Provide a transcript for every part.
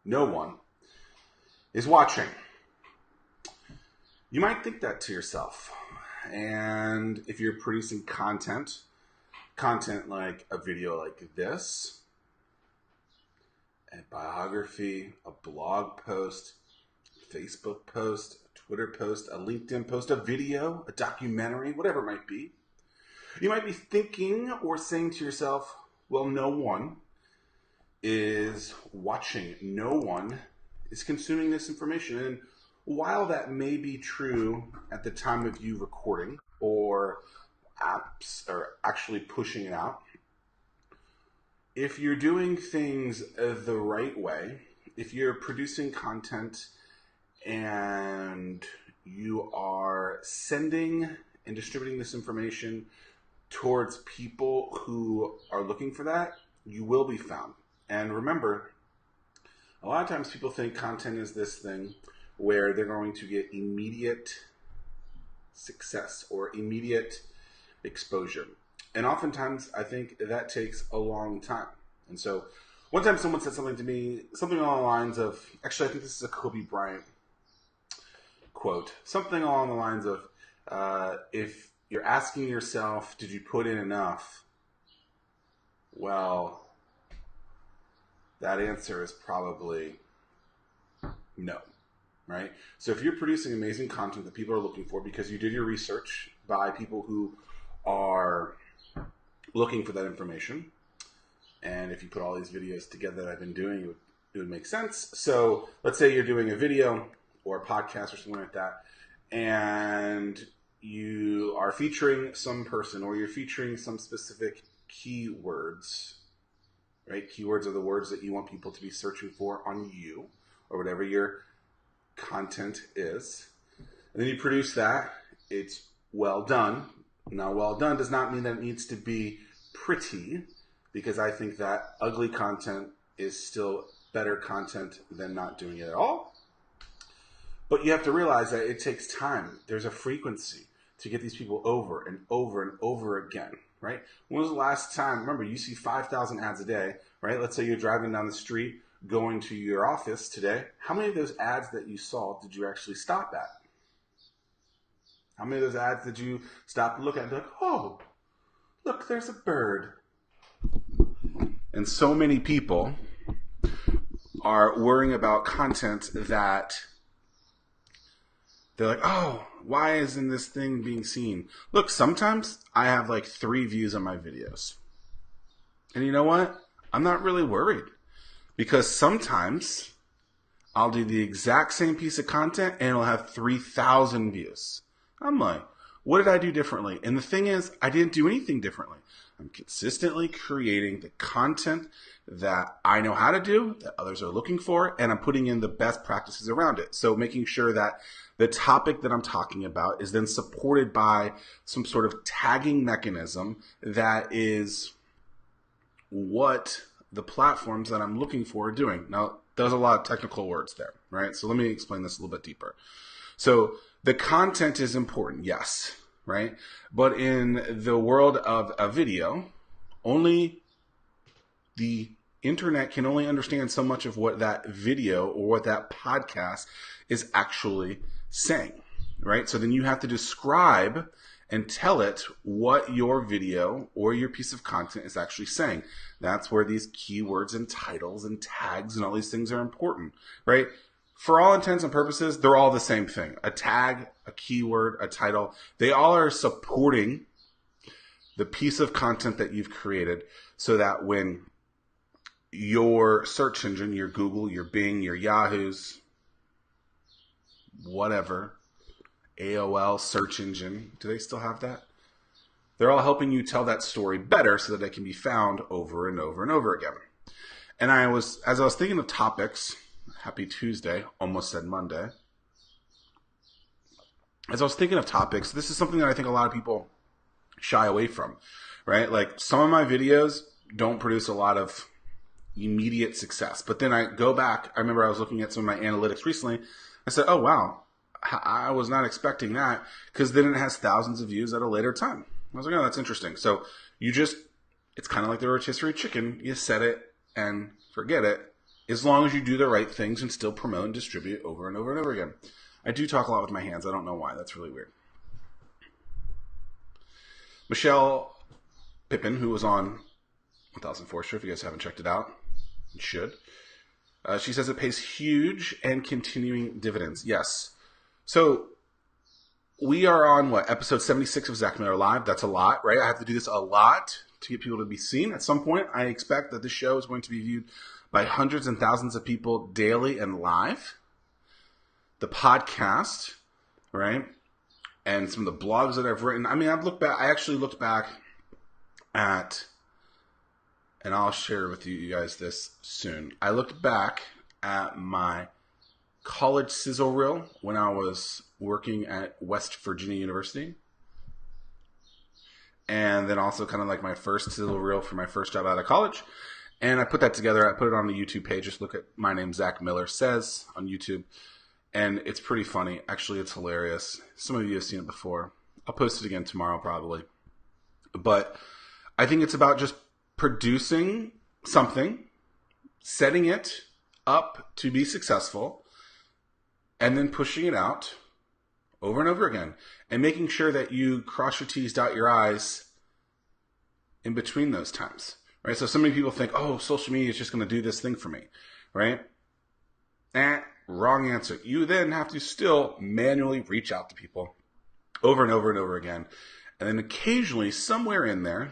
no one is watching. You might think that to yourself. And if you're producing content like a video like this, a biography, a blog post, Facebook post, a Twitter post, a LinkedIn post, a video, a documentary, whatever it might be, you might be thinking or saying to yourself, well, no one is watching. No one is consuming this information. And while that may be true at the time of you recording or apps are actually pushing it out, if you're doing things the right way, if you're producing content and you are sending and distributing this information towards people who are looking for that, you will be found. And remember, a lot of times people think content is this thing where they're going to get immediate success or immediate exposure. And oftentimes I think that takes a long time. And so one time someone said something to me, something along the lines of, actually I think this is a Kobe Bryant quote, something along the lines of, if you're asking yourself, did you put in enough? Well, that answer is probably no. Right? So if you're producing amazing content that people are looking for because you did your research by people who are looking for that information, and if you put all these videos together that I've been doing, it would make sense. So let's say you're doing a video or a podcast or something like that, and you are featuring some person or you're featuring some specific keywords, right? Keywords are the words that you want people to be searching for on you or whatever your content is, and then you produce that. It's well done. Now, well done does not mean that it needs to be pretty, because I think that ugly content is still better content than not doing it at all. But you have to realize that it takes time. There's a frequency to get these people over and over and over again, right? When was the last time? Remember, you see 5,000 ads a day, right? Let's say you're driving down the street going to your office today. How many of those ads that you saw did you actually stop at? How many of those ads did you stop and look at and be like, oh, look, there's a bird? And so many people are worrying about content that they're like, oh, why isn't this thing being seen? Look, sometimes I have like 3 views on my videos. And you know what? I'm not really worried. Because sometimes I'll do the exact same piece of content and it'll have 3,000 views. I'm like, what did I do differently? And the thing is, I didn't do anything differently. I'm consistently creating the content that I know how to do, that others are looking for, and I'm putting in the best practices around it. So making sure that the topic that I'm talking about is then supported by some sort of tagging mechanism that is what the platforms that I'm looking for are doing. Now, there's a lot of technical words there, right? So let me explain this a little bit deeper. So the content is important, yes, right? But in the world of a video, only the internet can only understand so much of what that video or what that podcast is actually saying, right? So then you have to describe and tell it what your video or your piece of content is actually saying. That's where these keywords and titles and tags and all these things are important, right? For all intents and purposes, they're all the same thing. A tag, a keyword, a title, they all are supporting the piece of content that you've created so that when your search engine, your Google, your Bing, your Yahoo's, whatever, AOL search engine, do they still have that? They're all helping you tell that story better so that it can be found over and over and over again. And as I was thinking of topics, happy Tuesday, almost said Monday. As I was thinking of topics, this is something that I think a lot of people shy away from, right? Like some of my videos don't produce a lot of immediate success. But then I go back, I remember I was looking at some of my analytics recently. I said, oh, wow, I was not expecting that, because then it has thousands of views at a later time. I was like, oh, that's interesting. So it's kind of like the rotisserie chicken. You set it and forget it. as long as you do the right things and still promote and distribute over and over and over again. I do talk a lot with my hands. I don't know why. That's really weird. Michelle Pippin, who was on 1000 Forster, if you guys haven't checked it out, you should. She says it pays huge and continuing dividends. Yes. So we are on, episode 76 of Zack Miller Live. That's a lot, right? I have to do this a lot to get people to be seen. At some point, I expect that this show is going to be viewed by hundreds and thousands of people daily and live. The podcast, right? And some of the blogs that I've written. I mean, I actually looked back at, and I'll share with you guys this soon. I looked back at my college sizzle reel when I was working at West Virginia University. And then also kind of like my first sizzle reel for my first job out of college. And I put that together. I put it on the YouTube page. Just look at my name, Zack Miller Says, on YouTube. And it's pretty funny. Actually, it's hilarious. Some of you have seen it before. I'll post it again tomorrow probably. But I think it's about just producing something, setting it up to be successful, and then pushing it out over and over again. And making sure that you cross your T's, dot your I's in between those times. Right? So many people think, oh, social media is just going to do this thing for me. Right? Wrong answer. You then have to still manually reach out to people over and over and over again. And then occasionally, somewhere in there,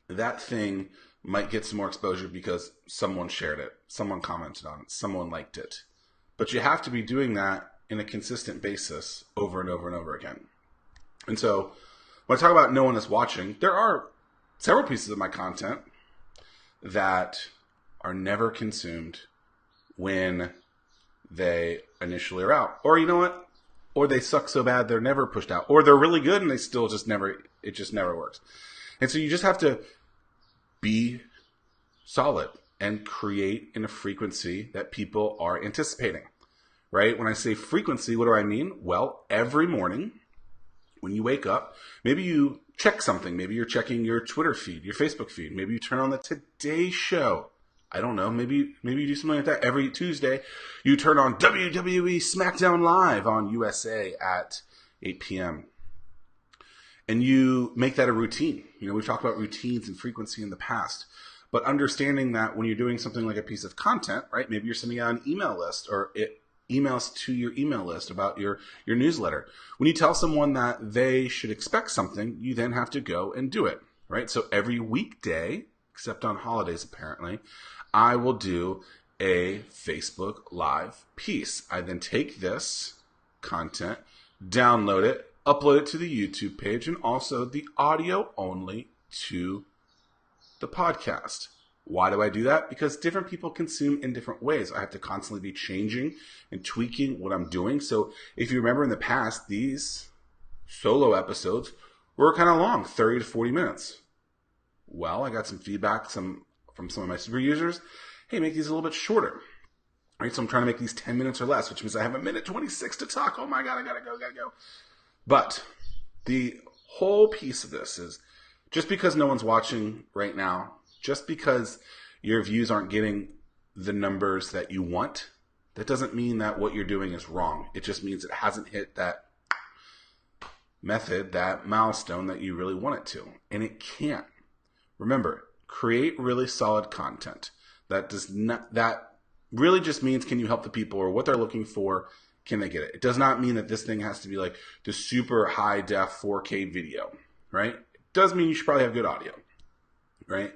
that thing might get some more exposure because someone shared it, someone commented on it, someone liked it. But you have to be doing that in a consistent basis over and over and over again. And so when I talk about no one is watching, there are several pieces of my content that are never consumed when they initially are out. Or you know what? Or they suck so bad they're never pushed out. Or they're really good and they still just never, it just never works. And so you just have to be solid and create in a frequency that people are anticipating, right? When I say frequency, what do I mean? Well, every morning when you wake up, maybe you check something. Maybe you're checking your Twitter feed, your Facebook feed. Maybe you turn on the Today Show. I don't know. Maybe you do something like that. Every Tuesday, you turn on WWE SmackDown Live on USA at 8 p.m. And you make that a routine. You know, we've talked about routines and frequency in the past. But understanding that when you're doing something like a piece of content, right? Maybe you're sending out an email list or emails to your email list about your newsletter. When you tell someone that they should expect something, you then have to go and do it, right? So every weekday, except on holidays apparently, I will do a Facebook Live piece. I then take this content, download it, upload it to the YouTube page, and also the audio only to the podcast. Why do I do that? Because different people consume in different ways. I have to constantly be changing and tweaking what I'm doing. So if you remember in the past, these solo episodes were kind of long, 30 to 40 minutes. Well, I got some feedback from some of my super users. Hey, make these a little bit shorter. Right? So I'm trying to make these 10 minutes or less, which means I have 1:26 to talk. Oh my God, I gotta go. But the whole piece of this is just because no one's watching right now, just because your views aren't getting the numbers that you want, that doesn't mean that what you're doing is wrong. It just means it hasn't hit that method, that milestone that you really want it to. And it can't. Remember, create really solid content. That really just means, can you help the people, or what they're looking for, can they get it? It does not mean that this thing has to be like the super high def 4K video, right? It does mean you should probably have good audio, right?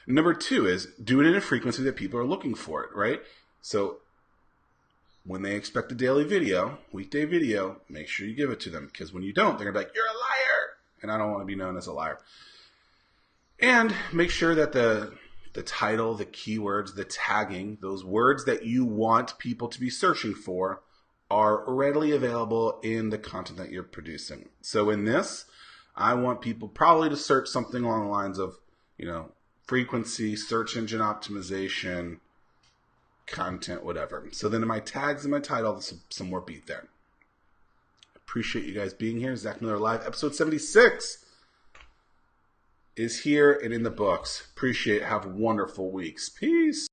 Number 2 is do it in a frequency that people are looking for it, right? So when they expect a daily video, weekday video, make sure you give it to them, because when you don't, they're gonna be like, you're a liar. And I don't want to be known as a liar. And make sure that the title, the keywords, the tagging, those words that you want people to be searching for are readily available in the content that you're producing. So in this, I want people probably to search something along the lines of, frequency, search engine optimization, content, whatever. So then in my tags and my title, there's some more beat there. Appreciate you guys being here. Zack Miller Live, episode 76 is here and in the books. Appreciate it. Have wonderful weeks. Peace.